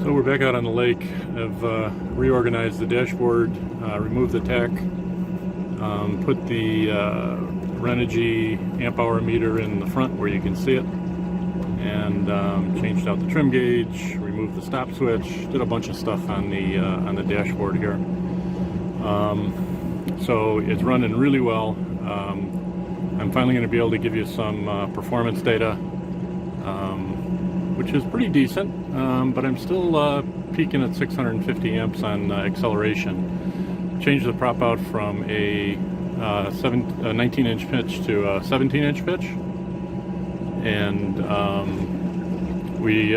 So we're back out on the lake. I've reorganized the dashboard, removed the tech, put the Renogy amp hour meter in the front where you can see it, and changed out the trim gauge, removed the stop switch, did a bunch of stuff on the dashboard here. So it's running really well. I'm finally going to be able to give you some performance data, which is pretty decent, but I'm still peaking at 650 amps on acceleration. Changed the prop out from a 19-inch pitch to a 17-inch pitch, and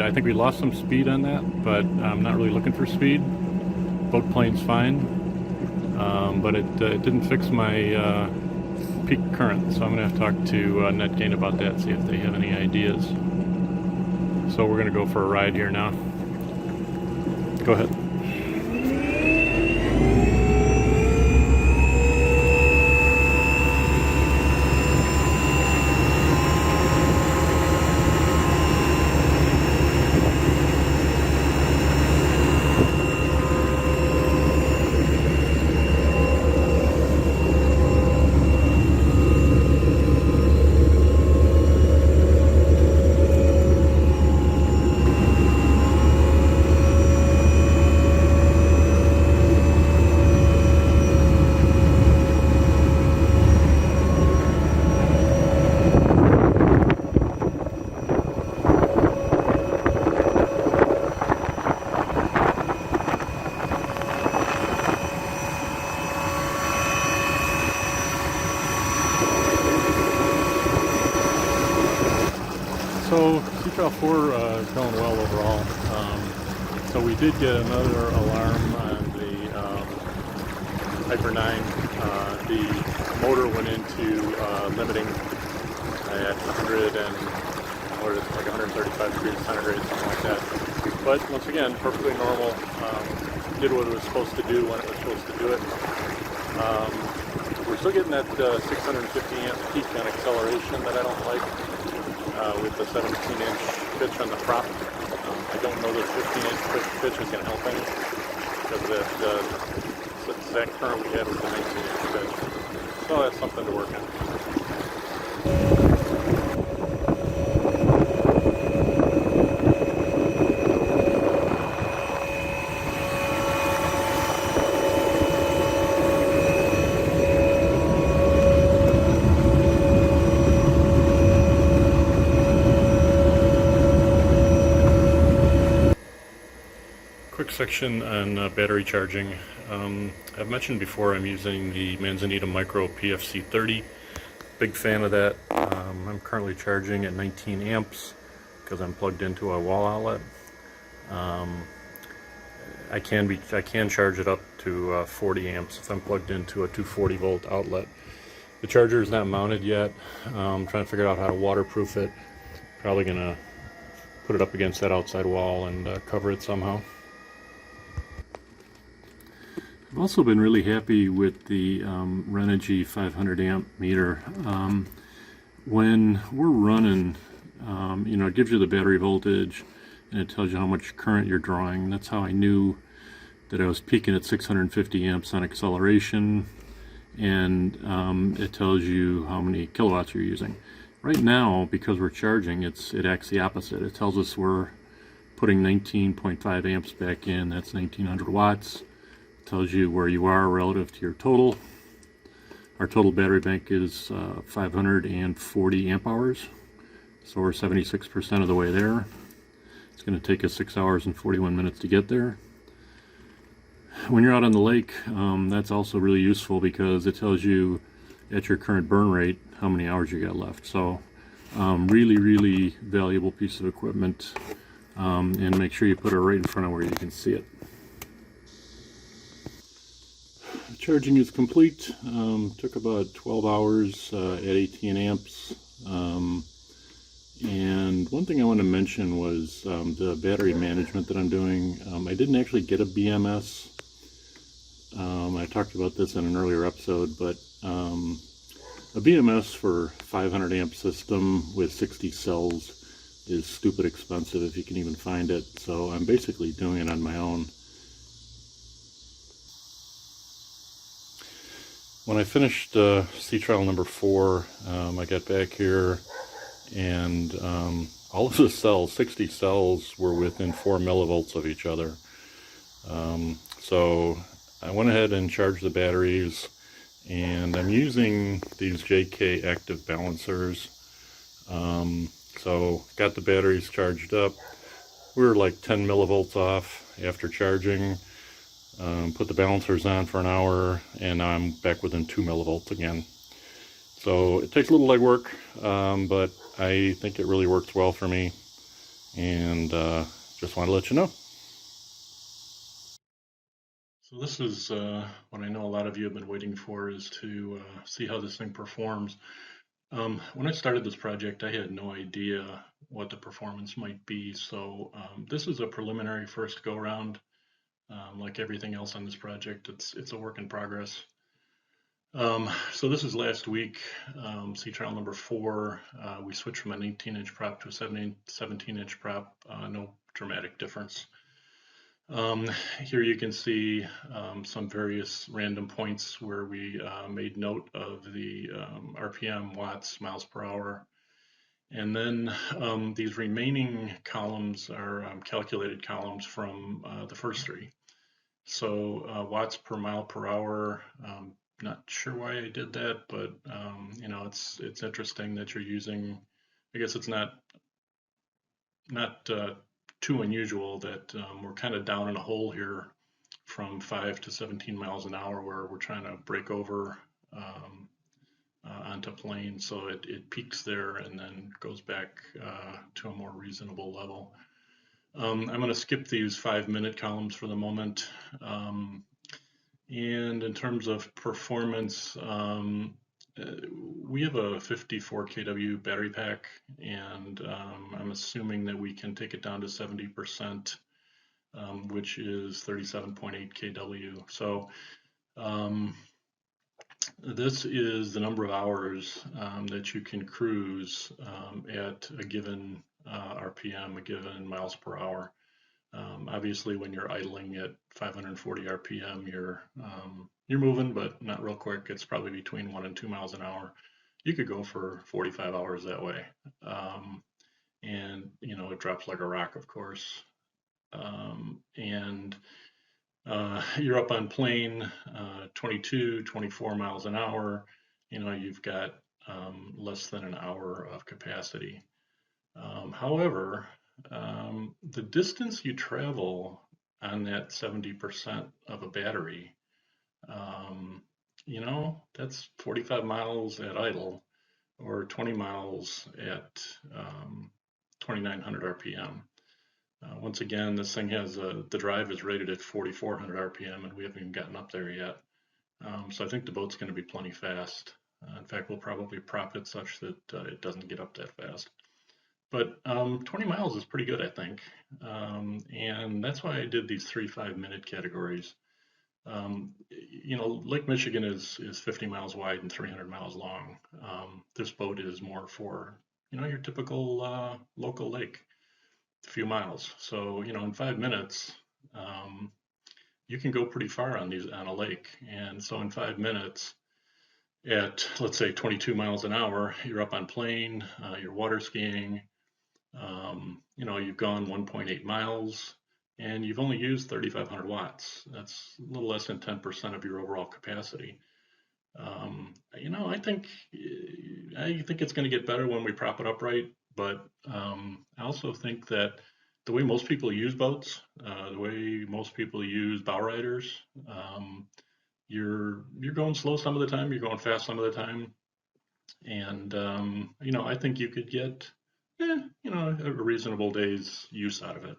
I think we lost some speed on that, but I'm not really looking for speed. Boat plane's fine, but it didn't fix my peak current, so I'm going to have to talk to NetGain about that, see if they have any ideas. So we're going to go for a ride here now. Go ahead. So C-Trial4 is going well overall. So we did get another alarm on the Hyper 9. The motor went into limiting at 135 degrees centigrade, something like that. But once again, perfectly normal. Did what it was supposed to do when it was supposed to do it. We're still getting that 650 amp peak on acceleration that I don't like. With the 17-inch pitch on the prop. I don't know that 15-inch pitch is going to help any, because that current we had was a 19-inch pitch. So that's something to work on. Quick section on battery charging. I've mentioned before I'm using the Manzanita Micro PFC30. Big fan of that. I'm currently charging at 19 amps because I'm plugged into a wall outlet. I can charge it up to 40 amps if I'm plugged into a 240 volt outlet. The charger is not mounted yet. I'm trying to figure out how to waterproof it. Probably gonna put it up against that outside wall and cover it somehow. I've also been really happy with the Renogy 500 amp meter. When we're running, you know, it gives you the battery voltage and it tells you how much current you're drawing. That's how I knew that I was peaking at 650 amps on acceleration, and it tells you how many kilowatts you're using. Right now, because we're charging, it acts the opposite. It tells us we're putting 19.5 amps back in. That's 1900 watts. Tells you where you are relative to your total. Our total battery bank is 540 amp hours, so we're 76% of the way there. It's going to take us 6 hours and 41 minutes to get there. When you're out on the lake, that's also really useful because it tells you at your current burn rate how many hours you got left. So really valuable piece of equipment, and make sure you put it right in front of where you can see it. Charging is complete. Took about 12 hours at 18 amps. And one thing I want to mention was the battery management that I'm doing. I didn't actually get a BMS. I talked about this in an earlier episode, but a BMS for 500 amp system with 60 cells is stupid expensive if you can even find it. So I'm basically doing it on my own. When I finished sea trial number 4, I got back here and all of the cells, 60 cells, were within 4 millivolts of each other. So I went ahead and charged the batteries, and I'm using these JK active balancers. So got the batteries charged up. We were like 10 millivolts off after charging. Put the balancers on for an hour, and I'm back within 2 millivolts again. So it takes a little legwork, but I think it really works well for me, and just want to let you know. So this is what I know a lot of you have been waiting for, is to see how this thing performs. When I started this project, I had no idea what the performance might be. So this is a preliminary first go round. Like everything else on this project, it's a work in progress. So this is last week, sea trial number 4. We switched from an 18-inch prop to a 17-inch prop. No dramatic difference. Here you can see some various random points where we made note of the RPM, watts, miles per hour. And then these remaining columns are calculated columns from the first 3. So watts per mile per hour, not sure why I did that, but you know, it's interesting that you're using, I guess it's not too unusual that we're kind of down in a hole here from 5 to 17 miles an hour, where we're trying to break over onto plane. So it peaks there and then goes back to a more reasonable level. I'm going to skip these 5-minute columns for the moment. And in terms of performance, we have a 54 kW battery pack, and I'm assuming that we can take it down to 70%, which is 37.8 kW. So this is the number of hours that you can cruise at a given RPM, a given miles per hour. Obviously, when you're idling at 540 RPM, you're moving, but not real quick. It's probably between 1 and 2 miles an hour. You could go for 45 hours that way, and you know, it drops like a rock, of course. And you're up on plane 22, 24 miles an hour. You know, you've got less than an hour of capacity. However, the distance you travel on that 70% of a battery, you know, that's 45 miles at idle, or 20 miles at 2,900 RPM. Once again, this thing has the drive is rated at 4,400 RPM, and we haven't even gotten up there yet. So I think the boat's going to be plenty fast. In fact, we'll probably prop it such that it doesn't get up that fast. But 20 miles is pretty good, I think. And that's why I did these 3 5-minute categories. You know, Lake Michigan is 50 miles wide and 300 miles long. This boat is more for, you know, your typical local lake, a few miles. So, you know, in 5 minutes, you can go pretty far on a lake. And so in 5 minutes, at let's say 22 miles an hour, you're up on plane, you're water skiing. You know, you've gone 1.8 miles, and you've only used 3,500 watts. That's a little less than 10% of your overall capacity. You know, I think it's going to get better when we prop it up right, but I also think that the way most people use boats, the way most people use bow riders, you're going slow some of the time, you're going fast some of the time, and you know, I think you could get you know, a reasonable day's use out of it.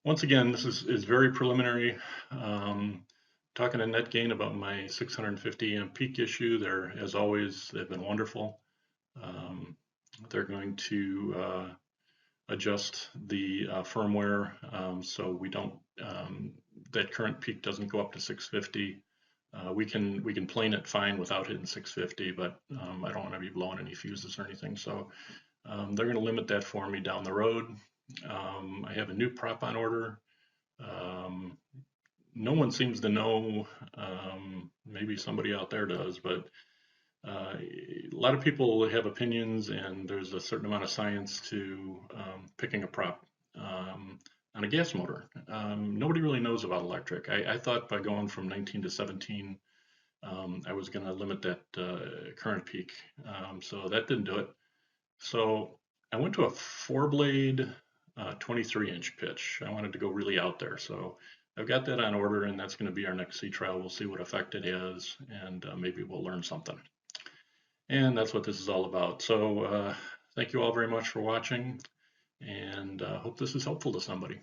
Once again, this is very preliminary. Talking to NetGain about my 650 amp peak issue. As always, they've been wonderful. They're going to adjust the firmware so we don't that current peak doesn't go up to 650. We can plane it fine without hitting 650, but I don't want to be blowing any fuses or anything. So They're going to limit that for me down the road. I have a new prop on order. Um, no one seems to know. Maybe somebody out there does, but a lot of people have opinions, and there's a certain amount of science to picking a prop on a gas motor. Nobody really knows about electric. I thought by going from 19 to 17, I was going to limit that current peak. So that didn't do it. So I went to a four blade, 23-inch pitch. I wanted to go really out there. So I've got that on order, and that's going to be our next sea trial. We'll see what effect it has, and maybe we'll learn something. And that's what this is all about. So thank you all very much for watching, and hope this is helpful to somebody.